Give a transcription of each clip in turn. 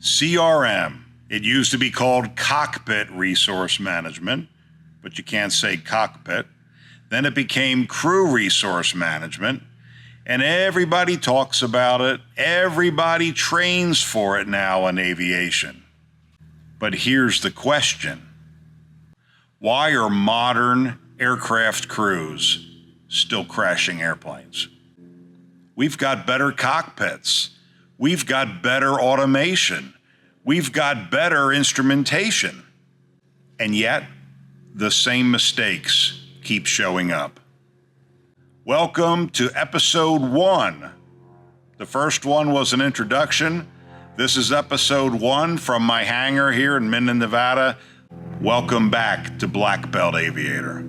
CRM. It used to be called Cockpit Resource Management, but you can't say cockpit. Then it became Crew Resource Management, and everybody talks about it. Everybody trains for it now in aviation. But here's the question. Why are modern aircraft crews still crashing airplanes? We've got better cockpits. We've got better automation. We've got better instrumentation. And yet, the same mistakes keep showing up. Welcome to episode 1. The first one was an introduction. This is episode 1 from my hangar here in Minden, Nevada. Welcome back to Black Belt Aviator.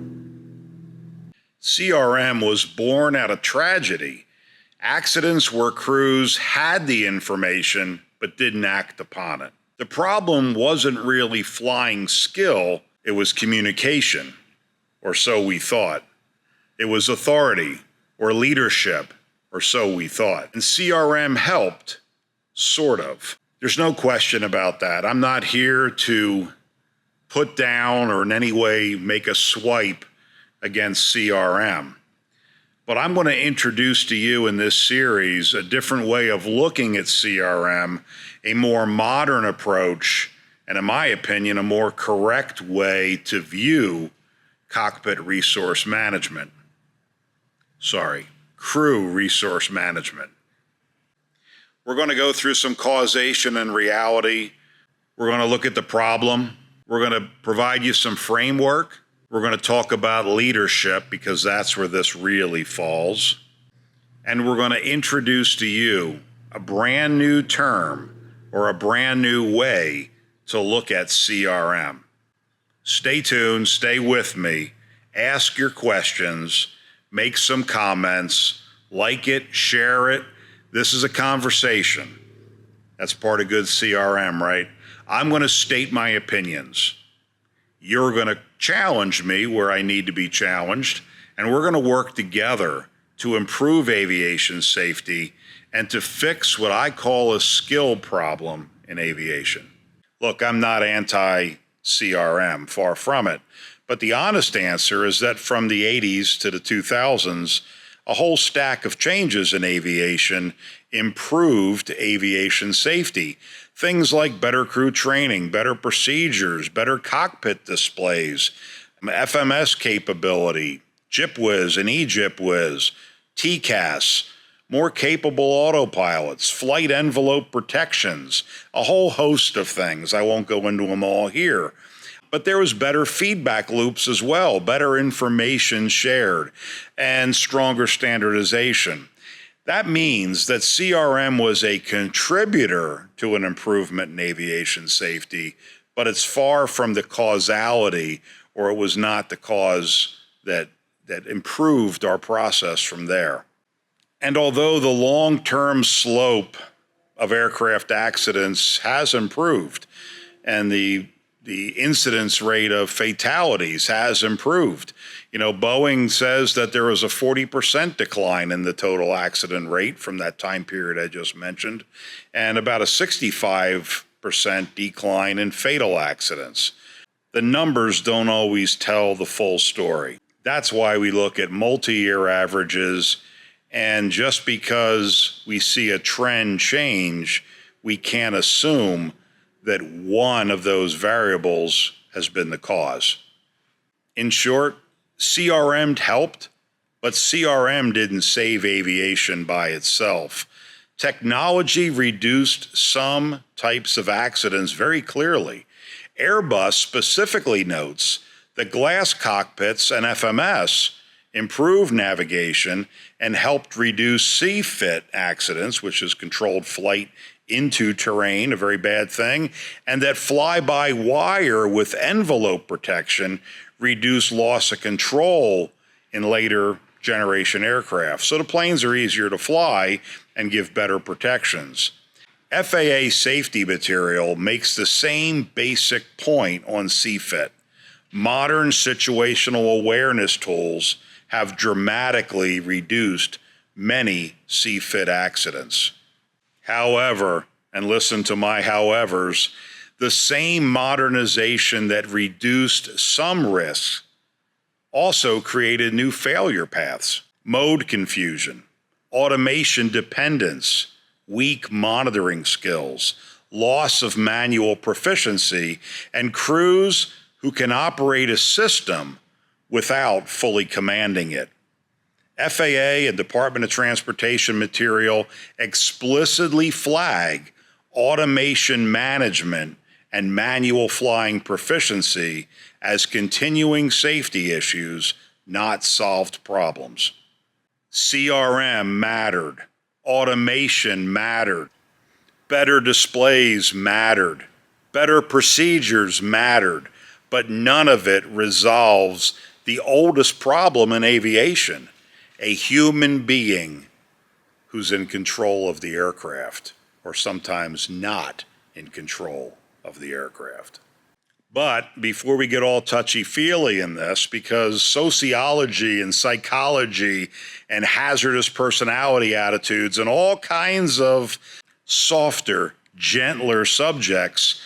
CRM was born out of tragedy. Accidents where crews had the information but didn't act upon it. The problem wasn't really flying skill, it was communication, or so we thought. It was authority or leadership, or so we thought. And CRM helped, sort of. There's no question about that. I'm not here to put down or in any way make a swipe against CRM. But I'm going to introduce to you in this series a different way of looking at CRM, a more modern approach, and in my opinion, a more correct way to view cockpit resource management. Crew resource management. We're going to go through some causation and reality. We're going to look at the problem. We're going to provide you some framework. We're going to talk about leadership because that's where this really falls. And we're going to introduce to you a brand new term or a brand new way to look at CRM. Stay tuned, stay with me, ask your questions, make some comments, like it, share it. This is a conversation. That's part of good CRM, right? I'm going to state my opinions. You're going to challenge me where I need to be challenged, and we're going to work together to improve aviation safety and to fix what I call a skill problem in aviation. Look, I'm not anti-CRM, far from it, but the honest answer is that from the 80s to the 2000s, a whole stack of changes in aviation improved aviation safety. Things like better crew training, better procedures, better cockpit displays, FMS capability, JIPWIZ and eJIPWIZ, TCAS, more capable autopilots, flight envelope protections, a whole host of things. I won't go into them all here. But there was better feedback loops as well, better information shared, and stronger standardization. That means that CRM was a contributor to an improvement in aviation safety, but it's far from the causality, or it was not the cause that improved our process from there. And although the long-term slope of aircraft accidents has improved, and the incidence rate of fatalities has improved. You know, Boeing says that there was a 40% decline in the total accident rate from that time period I just mentioned, and about a 65% decline in fatal accidents. The numbers don't always tell the full story. That's why we look at multi-year averages, and just because we see a trend change, we can't assume that one of those variables has been the cause. In short, CRM helped, but CRM didn't save aviation by itself. Technology reduced some types of accidents very clearly. Airbus specifically notes that glass cockpits and FMS improved navigation and helped reduce CFIT accidents, which is controlled flight into terrain, a very bad thing, and that fly-by-wire with envelope protection reduced loss of control in later generation aircraft. So the planes are easier to fly and give better protections. FAA safety material makes the same basic point on CFIT. Modern situational awareness tools have dramatically reduced many CFIT accidents. However, and listen to my howevers, the same modernization that reduced some risks also created new failure paths, mode confusion, automation dependence, weak monitoring skills, loss of manual proficiency, and crews who can operate a system without fully commanding it. FAA and Department of Transportation material explicitly flag automation management and manual flying proficiency as continuing safety issues, not solved problems. CRM mattered. Automation mattered. Better displays mattered. Better procedures mattered. But none of it resolves the oldest problem in aviation, a human being who's in control of the aircraft, or sometimes not in control of the aircraft. But before we get all touchy-feely in this, because sociology and psychology and hazardous personality attitudes and all kinds of softer, gentler subjects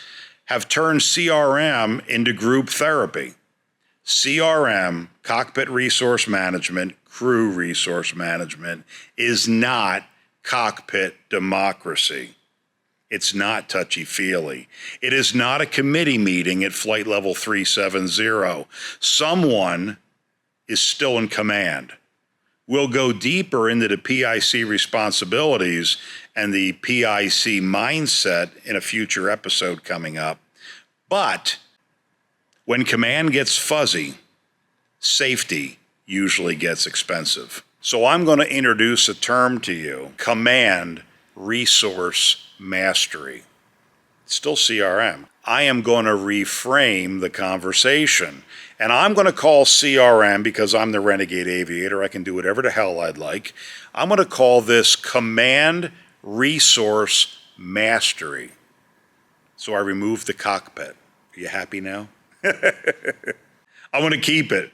have turned CRM into group therapy. CRM, Cockpit Resource Management, Crew Resource Management, is not cockpit democracy. It's not touchy-feely. It is not a committee meeting at flight level 370. Someone is still in command. We'll go deeper into the PIC responsibilities and the PIC mindset in a future episode coming up. But when command gets fuzzy, safety usually gets expensive. So I'm going to introduce a term to you, command resource mastery. Still CRM. I am going to reframe the conversation. And I'm going to call CRM, because I'm the Renegade Aviator, I can do whatever the hell I'd like. I'm going to call this command resource mastery. So I removed the cockpit. Are you happy now? I want to keep it.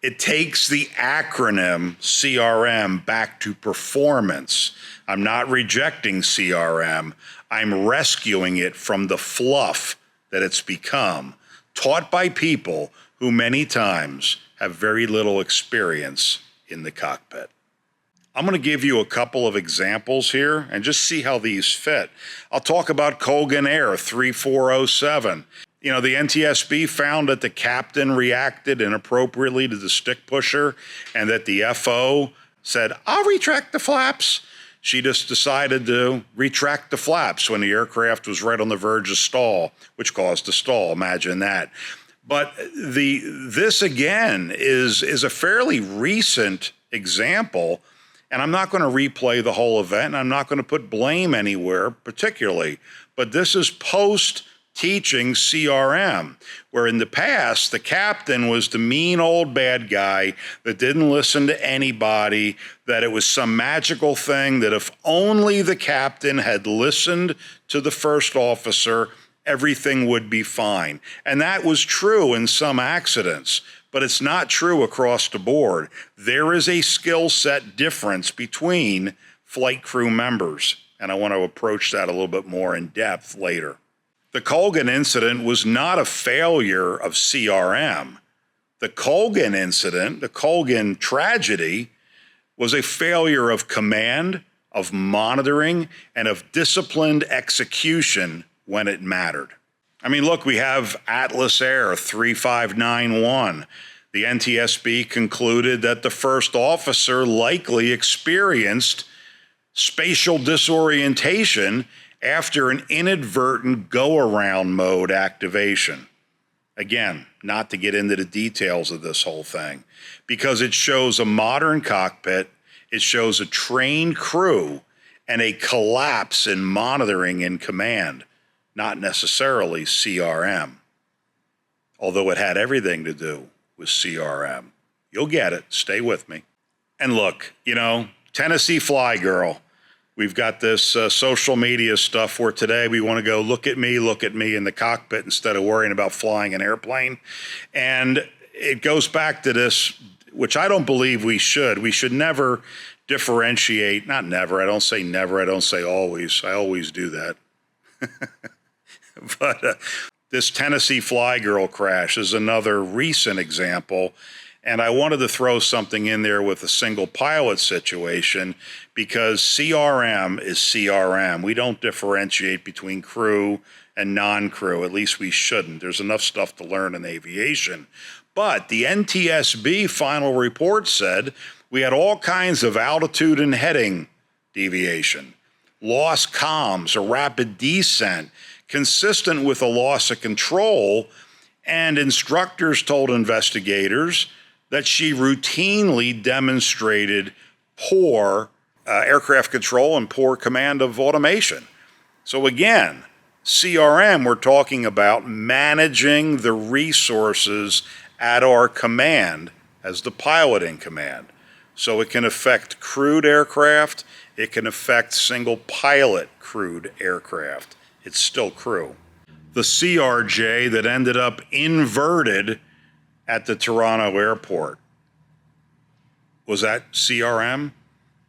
It takes the acronym CRM back to performance. I'm not rejecting CRM. I'm rescuing it from the fluff that it's become, taught by people who many times have very little experience in the cockpit. I'm going to give you a couple of examples here and just see how these fit. I'll talk about Colgan Air 3407. You know, the NTSB found that the captain reacted inappropriately to the stick pusher and that the FO said, "I'll retract the flaps." She just decided to retract the flaps when the aircraft was right on the verge of stall, which caused a stall. Imagine that. But this again is a fairly recent example, and I'm not going to replay the whole event, and I'm not going to put blame anywhere particularly, but this is post-teaching CRM, where in the past, the captain was the mean old bad guy that didn't listen to anybody, that it was some magical thing that if only the captain had listened to the first officer, everything would be fine. And that was true in some accidents, but it's not true across the board. There is a skill set difference between flight crew members, and I want to approach that a little bit more in depth later. The Colgan incident was not a failure of CRM. The Colgan incident, the Colgan tragedy, was a failure of command, of monitoring, and of disciplined execution when it mattered. I mean, look, we have Atlas Air 3591. The NTSB concluded that the first officer likely experienced spatial disorientation after an inadvertent go-around mode activation. Again, not to get into the details of this whole thing, because it shows a modern cockpit, it shows a trained crew, and a collapse in monitoring and command, not necessarily CRM, although it had everything to do with CRM. You'll get it. Stay with me. And look, you know, Tennessee Fly Girl. We've got this social media stuff where today we want to go look at me in the cockpit instead of worrying about flying an airplane. And it goes back to this, which I don't believe we should. We should never differentiate, not never, I don't say never, I don't say always. I always do that. But this Tennessee Fly Girl crash is another recent example. And I wanted to throw something in there with a single pilot situation because CRM is CRM. We don't differentiate between crew and non-crew. At least we shouldn't. There's enough stuff to learn in aviation. But the NTSB final report said we had all kinds of altitude and heading deviation, lost comms, a rapid descent, consistent with a loss of control, and instructors told investigators that she routinely demonstrated poor aircraft control and poor command of automation. So again, CRM, we're talking about managing the resources at our command as the pilot in command. So it can affect crewed aircraft, it can affect single pilot crewed aircraft. It's still crew. The CRJ that ended up inverted at the Toronto airport, was that CRM?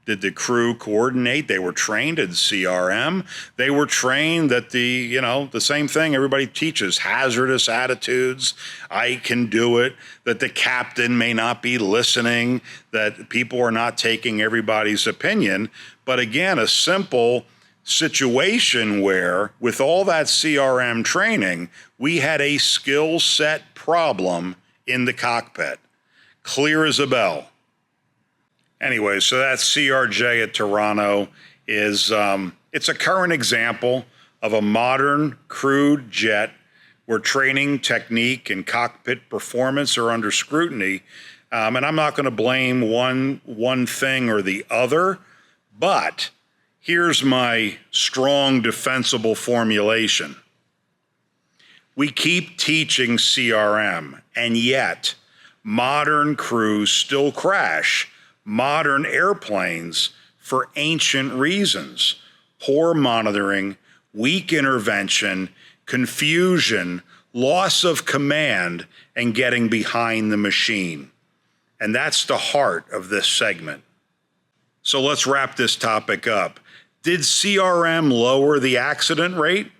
Did the crew coordinate? They were trained in CRM. They were trained that the same thing everybody teaches, hazardous attitudes, I can do it, that the captain may not be listening, that people are not taking everybody's opinion. But again, a simple situation where with all that CRM training, we had a skill set problem in the cockpit, clear as a bell. Anyway, so that CRJ at Toronto is, it's a current example of a modern crewed jet where training, technique, and cockpit performance are under scrutiny. And I'm not going to blame one thing or the other, but here's my strong defensible formulation. We keep teaching CRM, and yet modern crews still crash modern airplanes for ancient reasons: poor monitoring, weak intervention, confusion, loss of command, and getting behind the machine. And that's the heart of this segment. So let's wrap this topic up. Did CRM lower the accident rate?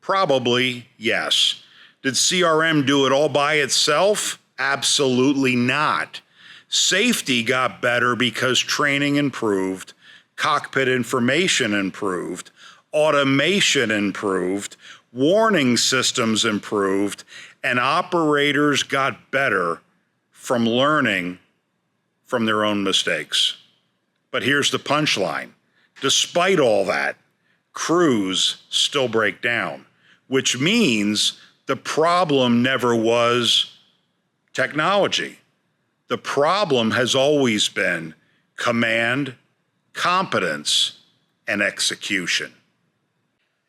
Probably yes. Did CRM do it all by itself? Absolutely not. Safety got better because training improved, cockpit information improved, automation improved, warning systems improved, and operators got better from learning from their own mistakes. But here's the punchline. Despite all that, crews still break down, which means the problem never was technology. The problem has always been command, competence, and execution.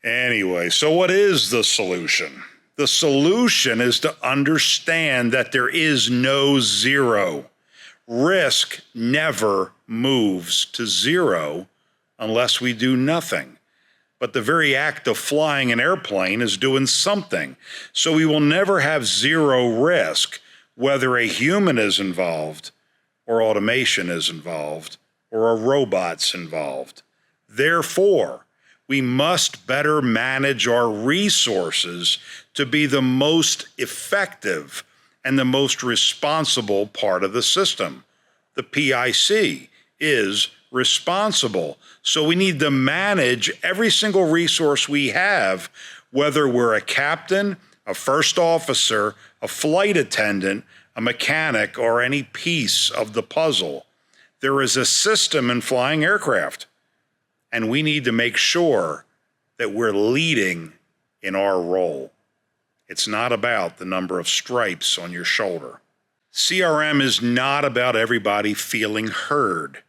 Anyway, so what is the solution? The solution is to understand that there is no zero. Risk never moves to zero unless we do nothing. But the very act of flying an airplane is doing something. So we will never have zero risk, whether a human is involved, or automation is involved, or a robot's involved. Therefore, we must better manage our resources to be the most effective and the most responsible part of the system. The PIC is responsible. So we need to manage every single resource we have, whether we're a captain, a first officer, a flight attendant, a mechanic, or any piece of the puzzle. There is a system in flying aircraft, and we need to make sure that we're leading in our role. It's not about the number of stripes on your shoulder. CRM is not about everybody feeling heard.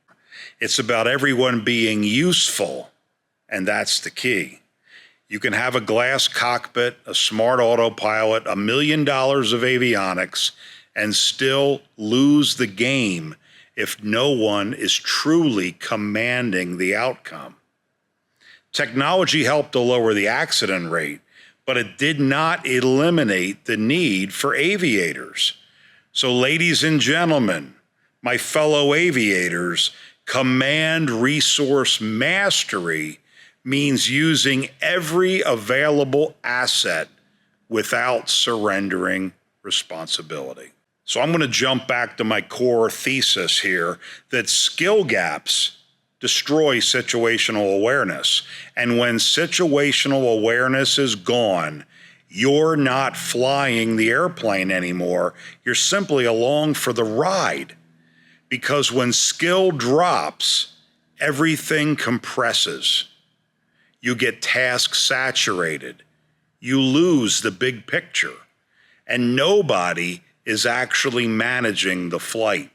It's about everyone being useful, and that's the key. You can have a glass cockpit, a smart autopilot, $1 million of avionics, and still lose the game if no one is truly commanding the outcome. Technology helped to lower the accident rate, but it did not eliminate the need for aviators. So, ladies and gentlemen, my fellow aviators, command resource mastery means using every available asset without surrendering responsibility. So I'm going to jump back to my core thesis here that skill gaps destroy situational awareness. And when situational awareness is gone, you're not flying the airplane anymore. You're simply along for the ride. Because when skill drops, everything compresses. You get task saturated. You lose the big picture. And nobody is actually managing the flight.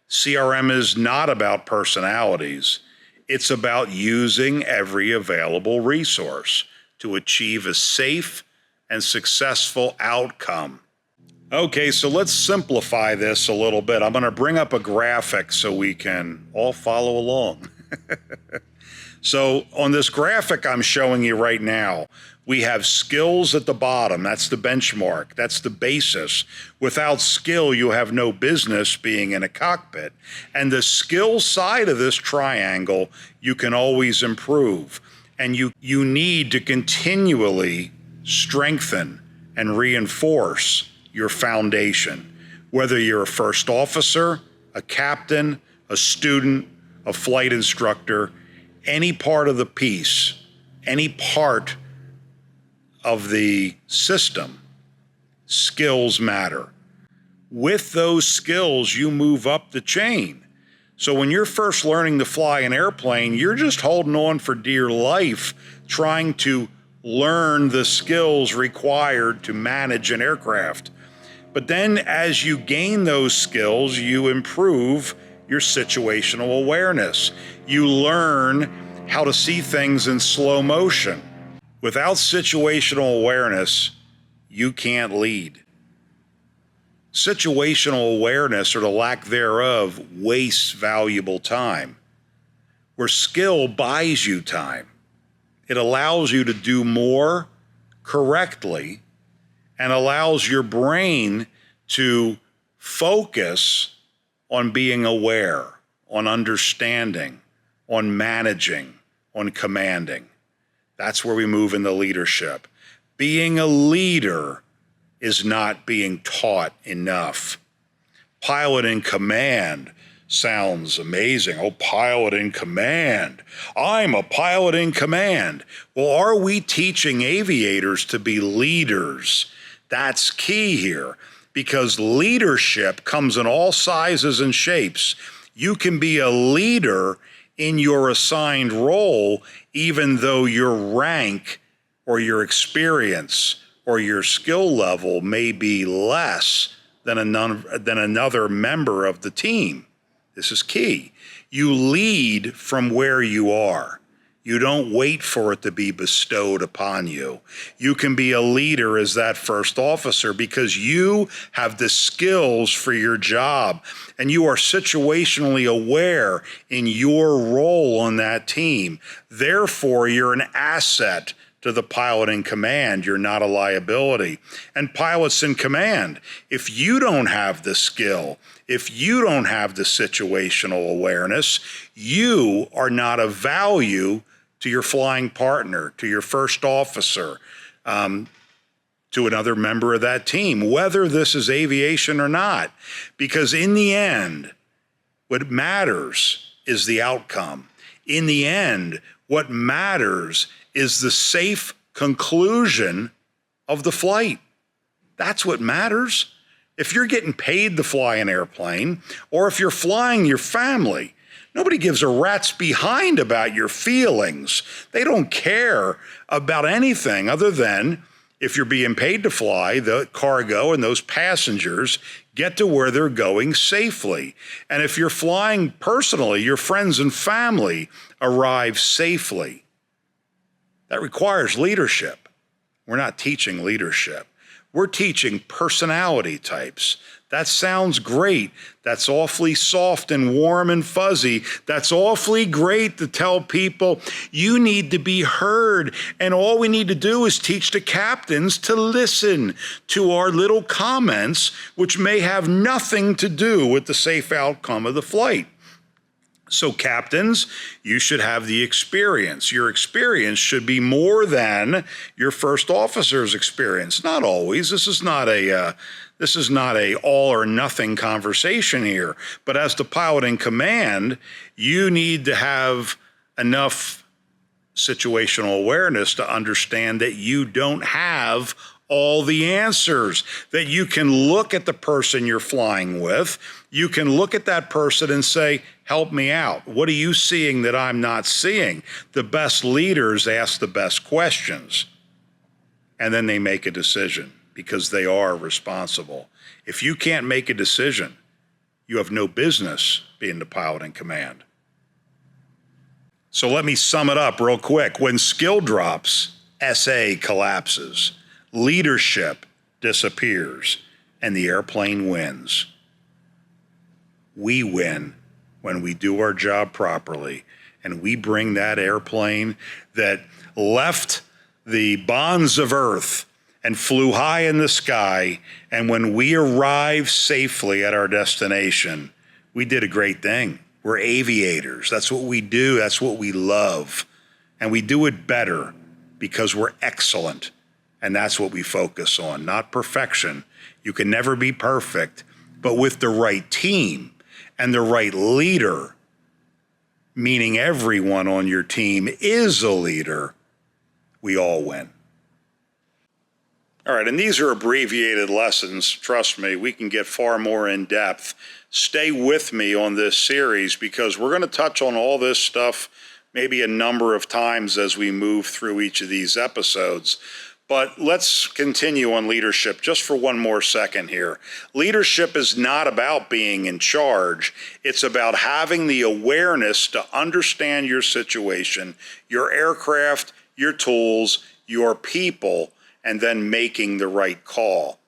CRM is not about personalities. It's about using every available resource to achieve a safe and successful outcome. Okay, so let's simplify this a little bit. I'm going to bring up a graphic so we can all follow along. So on this graphic I'm showing you right now, we have skills at the bottom. That's the benchmark. That's the basis. Without skill, you have no business being in a cockpit. And the skill side of this triangle, you can always improve. And you need to continually strengthen and reinforce your foundation. Whether you're a first officer, a captain, a student, a flight instructor, any part of the piece, any part of the system, skills matter. With those skills, you move up the chain. So when you're first learning to fly an airplane, you're just holding on for dear life, trying to learn the skills required to manage an aircraft. But then as you gain those skills, you improve your situational awareness. You learn how to see things in slow motion. Without situational awareness, you can't lead. Situational awareness, or the lack thereof, wastes valuable time. Where skill buys you time. It allows you to do more correctly and allows your brain to focus on being aware, on understanding, on managing, on commanding. That's where we move into leadership. Being a leader is not being taught enough. Pilot in command sounds amazing. Oh, pilot in command. I'm a pilot in command. Well, are we teaching aviators to be leaders? That's key here, because leadership comes in all sizes and shapes. You can be a leader in your assigned role, even though your rank or your experience or your skill level may be less than another member of the team. This is key. You lead from where you are. You don't wait for it to be bestowed upon you. You can be a leader as that first officer because you have the skills for your job and you are situationally aware in your role on that team. Therefore, you're an asset to the pilot in command. You're not a liability. And pilots in command, if you don't have the skill, if you don't have the situational awareness, you are not of value to your flying partner, to your first officer, to another member of that team, whether this is aviation or not. Because in the end, what matters is the outcome. In the end, what matters is the safe conclusion of the flight. That's what matters. If you're getting paid to fly an airplane, or if you're flying your family, nobody gives a rat's behind about your feelings. They don't care about anything other than if you're being paid to fly, the cargo and those passengers get to where they're going safely. And if you're flying personally, your friends and family arrive safely. That requires leadership. We're not teaching leadership. We're teaching personality types. That sounds great. That's awfully soft and warm and fuzzy. That's awfully great to tell people you need to be heard. And all we need to do is teach the captains to listen to our little comments, which may have nothing to do with the safe outcome of the flight. So captains, you should have the experience. Your experience should be more than your first officer's experience. Not always. This is not a all or nothing conversation here. But as the pilot in command, you need to have enough situational awareness to understand that you don't have all the answers, that you can look at the person you're flying with, you can look at that person and say, help me out. What are you seeing that I'm not seeing? The best leaders ask the best questions, and then they make a decision because they are responsible. If you can't make a decision, you have no business being the pilot in command. So let me sum it up real quick. When skill drops, SA collapses, leadership disappears, and the airplane wins. We win when we do our job properly, and we bring that airplane that left the bonds of Earth and flew high in the sky, and when we arrive safely at our destination, we did a great thing. We're aviators. That's what we do. That's what we love. And we do it better because we're excellent. And that's what we focus on, not perfection. You can never be perfect, but with the right team and the right leader, meaning everyone on your team is a leader, we all win. All right, and these are abbreviated lessons. Trust me, we can get far more in depth. Stay with me on this series because we're going to touch on all this stuff maybe a number of times as we move through each of these episodes. But let's continue on leadership just for one more second here. Leadership is not about being in charge. It's about having the awareness to understand your situation, your aircraft, your tools, your people, and then making the right call.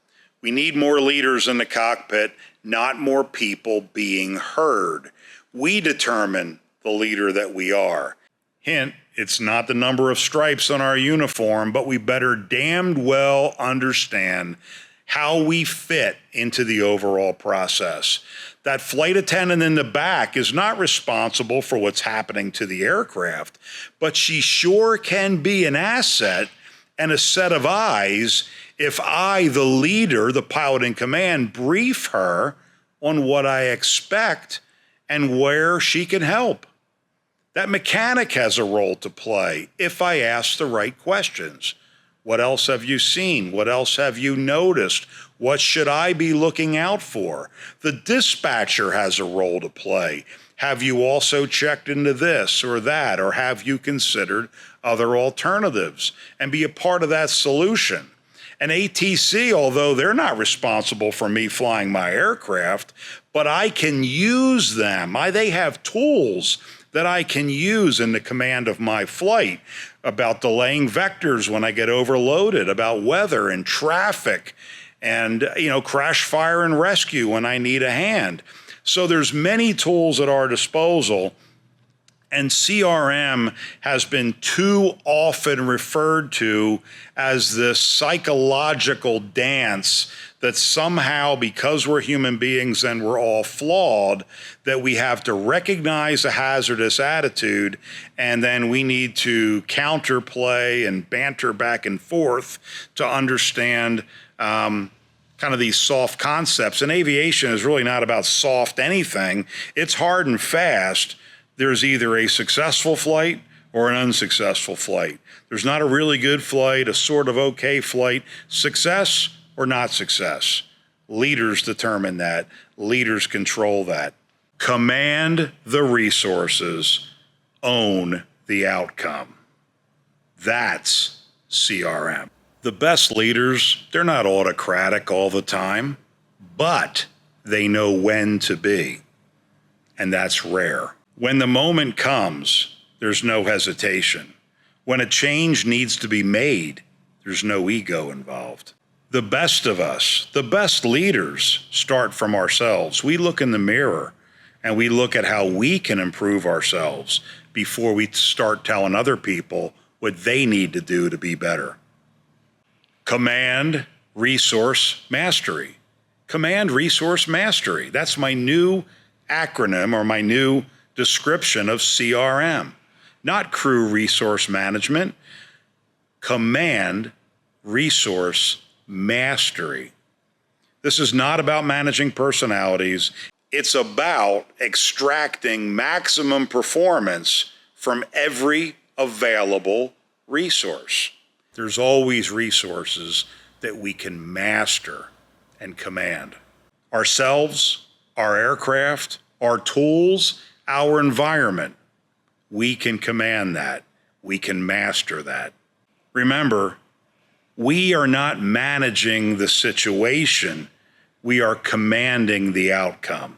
We need more leaders in the cockpit, not more people being heard. We determine the leader that we are. Hint, it's not the number of stripes on our uniform, but we better damned well understand how we fit into the overall process. That flight attendant in the back is not responsible for what's happening to the aircraft, but she sure can be an asset and a set of eyes if I, the leader, the pilot in command, brief her on what I expect and where she can help. That mechanic has a role to play if I ask the right questions. What else have you seen? What else have you noticed? What should I be looking out for? The dispatcher has a role to play. Have you also checked into this or that, or have you considered other alternatives? And be a part of that solution. An ATC, although they're not responsible for me flying my aircraft, but I can use them. They have tools that I can use in the command of my flight about delaying vectors when I get overloaded, about weather and traffic, and crash, fire, and rescue when I need a hand. So there's many tools at our disposal, and CRM has been too often referred to as this psychological dance that somehow, because we're human beings and we're all flawed, that we have to recognize a hazardous attitude and then we need to counterplay and banter back and forth to understand kind of these soft concepts. And aviation is really not about soft anything. It's hard and fast. There's either a successful flight or an unsuccessful flight. There's not a really good flight, a sort of okay flight, success or not success. Leaders determine that. Leaders control that. Command the resources, own the outcome. That's CRM. The best leaders, they're not autocratic all the time, but they know when to be. And that's rare. When the moment comes, there's no hesitation. When a change needs to be made, there's no ego involved. The best of us, the best leaders, start from ourselves. We look in the mirror and we look at how we can improve ourselves before we start telling other people what they need to do to be better. Command Resource Mastery. Command Resource Mastery. That's my new acronym or my new description of CRM, not crew resource management, command resource mastery. This is not about managing personalities. It's about extracting maximum performance from every available resource. There's always resources that we can master and command. Ourselves, our aircraft, our tools, our environment. We can command that. We can master that. Remember, we are not managing the situation. We are commanding the outcome.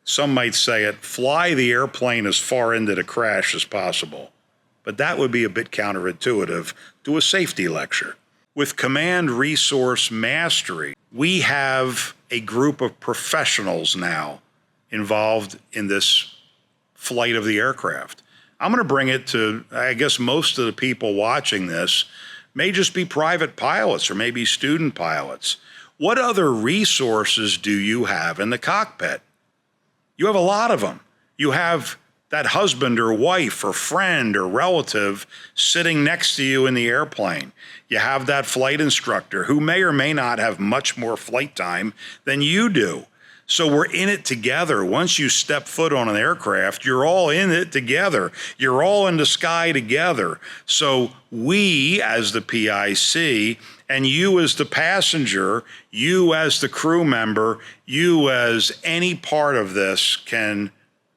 Some might say it, fly the airplane as far into the crash as possible. But that would be a bit counterintuitive to a safety lecture. With command resource mastery, we have a group of professionals now involved in this flight of the aircraft. I'm going to bring it to, I guess most of the people watching this may just be private pilots or maybe student pilots. What other resources do you have in the cockpit? You have a lot of them. You have that husband or wife or friend or relative sitting next to you in the airplane. You have that flight instructor who may or may not have much more flight time than you do. So we're in it together. Once you step foot on an aircraft, you're all in it together. You're all in the sky together. So we as the PIC and you as the passenger, you as the crew member, you as any part of this can,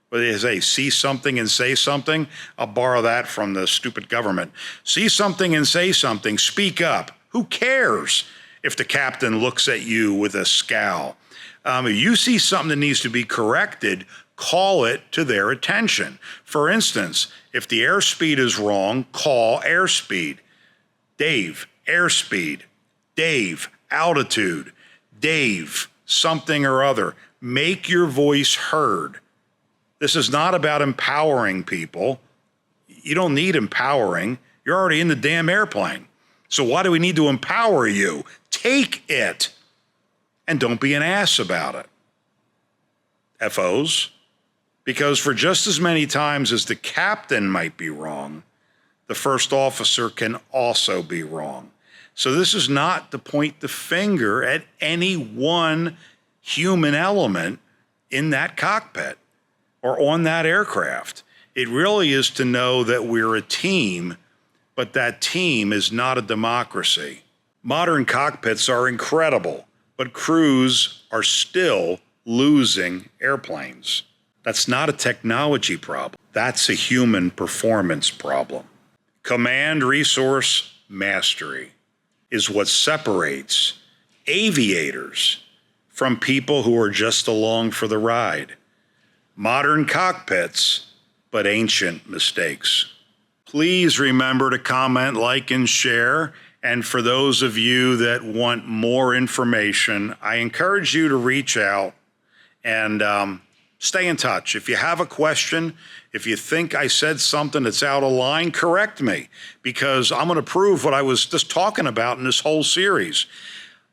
what do they say, see something and say something? I'll borrow that from the stupid government. See something and say something, speak up. Who cares if the captain looks at you with a scowl? If you see something that needs to be corrected, call it to their attention. For instance, if the airspeed is wrong, call airspeed. Dave, airspeed. Dave, altitude. Dave, something or other. Make your voice heard. This is not about empowering people. You don't need empowering. You're already in the damn airplane. So why do we need to empower you? Take it. And don't be an ass about it. FOs. Because for just as many times as the captain might be wrong, the first officer can also be wrong. So this is not to point the finger at any one human element in that cockpit or on that aircraft. It really is to know that we're a team, but that team is not a democracy. Modern cockpits are incredible, but crews are still losing airplanes. That's not a technology problem. That's a human performance problem. Command resource mastery is what separates aviators from people who are just along for the ride. Modern cockpits, but ancient mistakes. Please remember to comment, like, and share. And for those of you that want more information, I encourage you to reach out and stay in touch. If you have a question, if you think I said something that's out of line, correct me, because I'm going to prove what I was just talking about in this whole series.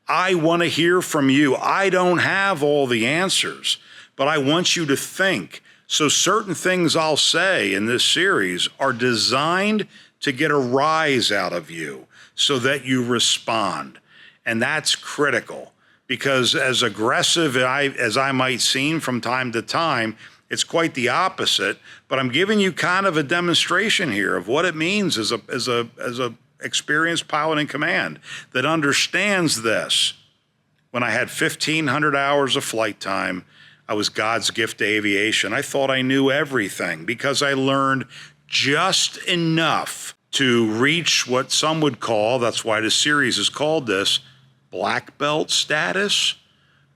I want to hear from you. I don't have all the answers, but I want you to think. So certain things I'll say in this series are designed to get a rise out of you so that you respond. And that's critical, because as aggressive as I might seem from time to time, it's quite the opposite. But I'm giving you kind of a demonstration here of what it means as a experienced pilot in command that understands this. When I had 1,500 hours of flight time, I was God's gift to aviation. I thought I knew everything because I learned just enough to reach what some would call, that's why the series is called this, black belt status.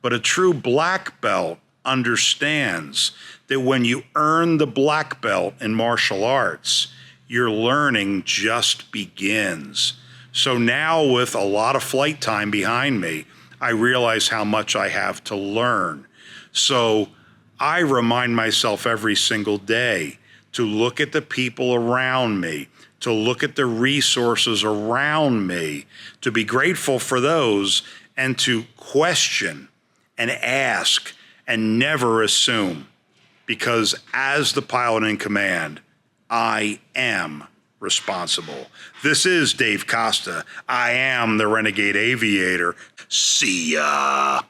But a true black belt understands that when you earn the black belt in martial arts, your learning just begins. So now with a lot of flight time behind me, I realize how much I have to learn. So I remind myself every single day to look at the people around me, to look at the resources around me, to be grateful for those, and to question and ask and never assume. because as the pilot in command, I am responsible. This is Dave Costa. I am the Renegade Aviator. See ya.